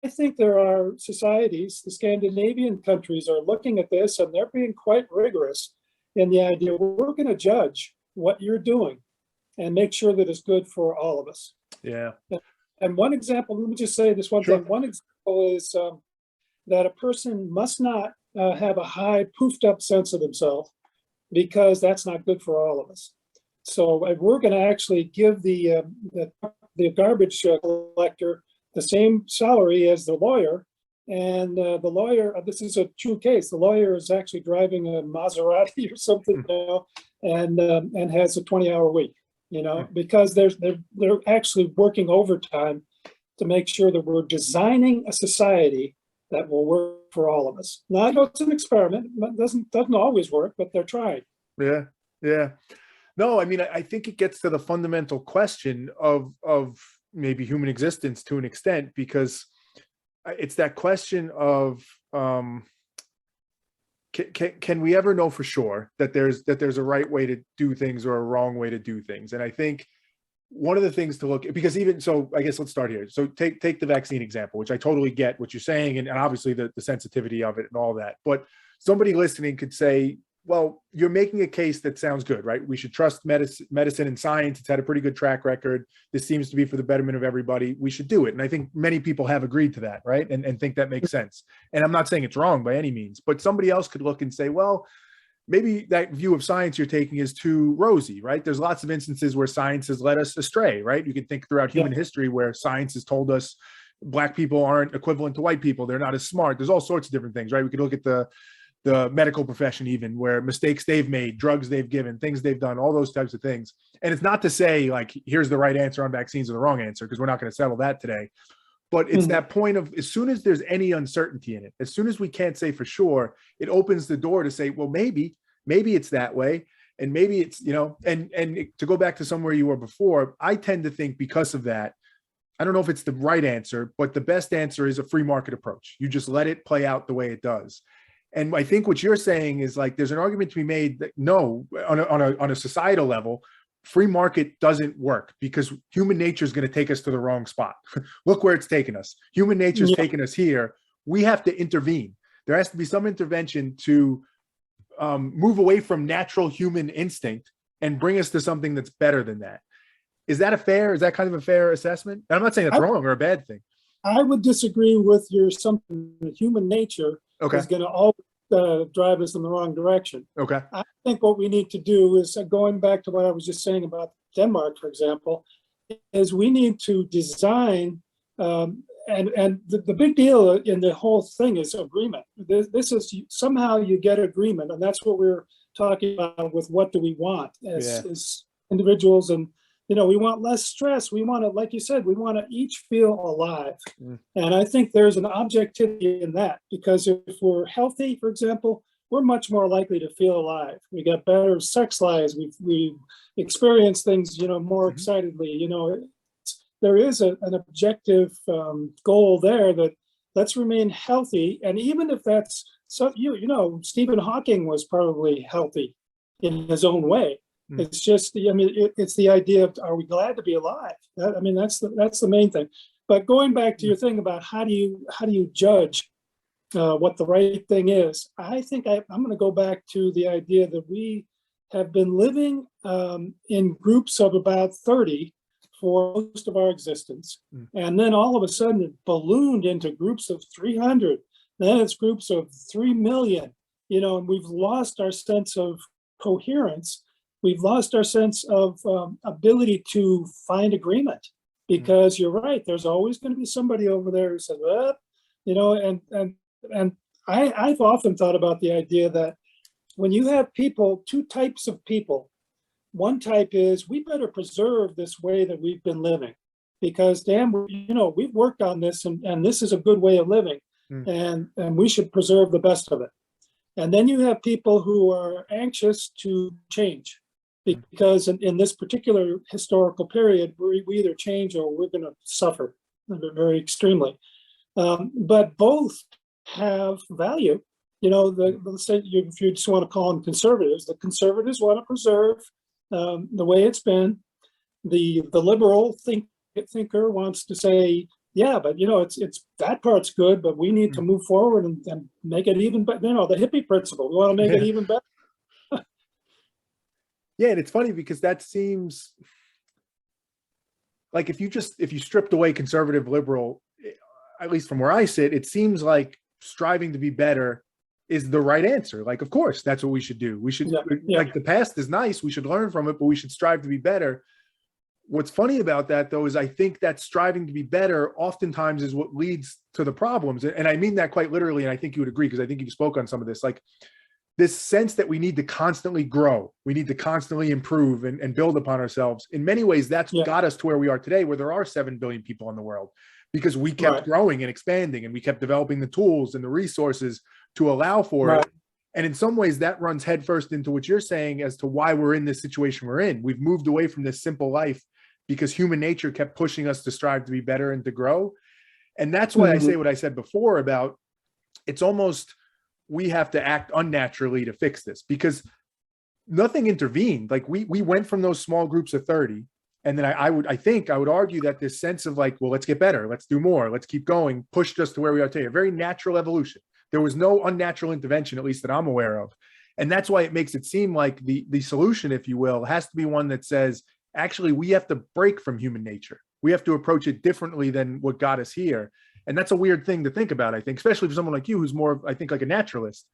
I think there are societies, the Scandinavian countries are looking at this and they're being quite rigorous in the idea we're going to judge what you're doing and make sure that it's good for all of us. Yeah. And one example, let me just say this one Sure. thing. One example is that a person must not have a high poofed up sense of themselves, because that's not good for all of us. So we're going to actually give the garbage collector the same salary as the lawyer. And the lawyer, this is a true case, the lawyer is actually driving a Maserati or something now, and has a 20-hour week, because they're actually working overtime to make sure that we're designing a society that will work for all of us. Now, I know it's an experiment, it doesn't always work, but they're trying. Yeah, yeah. No, I mean, I think it gets to the fundamental question of maybe human existence to an extent, because it's that question of can we ever know for sure that there's a right way to do things or a wrong way to do things? And I think one of the things to look at, because even so, I guess let's start here. So take the vaccine example, which I totally get what you're saying, and obviously the sensitivity of it and all that. But somebody listening could say, well, you're making a case that sounds good, right? We should trust medicine and science. It's had a pretty good track record. This seems to be for the betterment of everybody. We should do it. And I think many people have agreed to that, right? And think that makes sense. And I'm not saying it's wrong by any means, but somebody else could look and say, well, maybe that view of science you're taking is too rosy, right? There's lots of instances where science has led us astray, right? You can think throughout human history where science has told us Black people aren't equivalent to white people. They're not as smart. There's all sorts of different things, right? We could look at the medical profession, even where mistakes they've made, drugs they've given, things they've done, all those types of things. And it's not to say like, here's the right answer on vaccines or the wrong answer, because we're not going to settle that today. But it's that point of, as soon as there's any uncertainty in it, as soon as we can't say for sure, it opens the door to say, well, maybe it's that way. And maybe it's, and to go back to somewhere you were before, I tend to think because of that, I don't know if it's the right answer, but the best answer is a free market approach. You just let it play out the way it does. And I think what you're saying is like, there's an argument to be made that no, on a societal level, free market doesn't work because human nature is going to take us to the wrong spot. Look where it's taken us. Human nature is taking us here. We have to intervene. There has to be some intervention to move away from natural human instinct and bring us to something that's better than that. Is that kind of a fair assessment? And I'm not saying that's wrong or a bad thing. I would disagree with your assumption that human nature is going to always drive us in the wrong direction. Okay. I think what we need to do is, going back to what I was just saying about Denmark, for example, is we need to design, and the big deal in the whole thing is agreement. This is somehow you get agreement, and that's what we're talking about with what do we want as individuals. And we want less stress. We want to, like you said, we want to each feel alive. And I think there's an objectivity in that, because if we're healthy, for example, we're much more likely to feel alive. We got better sex lives. We experience things, more excitedly. There is an objective goal there that let's remain healthy. And even if that's so, Stephen Hawking was probably healthy in his own way. It's just, it's the idea of, are we glad to be alive? That's the main thing. But going back to your thing about how do you judge what the right thing is, I think I'm going to go back to the idea that we have been living in groups of about 30 for most of our existence. And then all of a sudden it ballooned into groups of 300. Then it's groups of 3 million, and we've lost our sense of coherence. We've lost our sense of ability to find agreement, because you're right. There's always going to be somebody over there who says, well, and I've often thought about the idea that when you have people, two types of people, one type is, we better preserve this way that we've been living, because damn, we've worked on this and this is a good way of living, and we should preserve the best of it. And then you have people who are anxious to change. Because in this particular historical period, we either change or we're going to suffer very extremely. But both have value. Let's say if you just want to call them conservatives, the conservatives want to preserve the way it's been. The liberal thinker wants to say, Yeah, but it's that part's good, but we need to move forward and make it even better. The hippie principle, we want to make it even better. Yeah, and it's funny because that seems like if you stripped away conservative liberal, at least from where I sit, it seems like striving to be better is the right answer. Like, of course, that's what we should do. We should like the past is nice. We should learn from it, but we should strive to be better. What's funny about that, though, is I think that striving to be better oftentimes is what leads to the problems. And I mean that quite literally. And I think you would agree, because I think you spoke on some of this, like this sense that we need to constantly grow. We need to constantly improve and build upon ourselves. In many ways, that's got us to where we are today, where there are 7 billion people in the world, because we kept growing and expanding, and we kept developing the tools and the resources to allow for it. And in some ways that runs headfirst into what you're saying as to why we're in this situation we're in. We've moved away from this simple life because human nature kept pushing us to strive to be better and to grow. And that's why I say what I said before about it's almost we have to act unnaturally to fix this, because nothing intervened. Like we went from those small groups of 30. And then I would argue that this sense of like, well, let's get better, let's do more, let's keep going, pushed us to where we are today. A very natural evolution. There was no unnatural intervention, at least that I'm aware of. And that's why it makes it seem like the solution, if you will, has to be one that says, actually, we have to break from human nature. We have to approach it differently than what got us here. And that's a weird thing to think about, I think, especially for someone like you, who's more, I think, like a naturalist.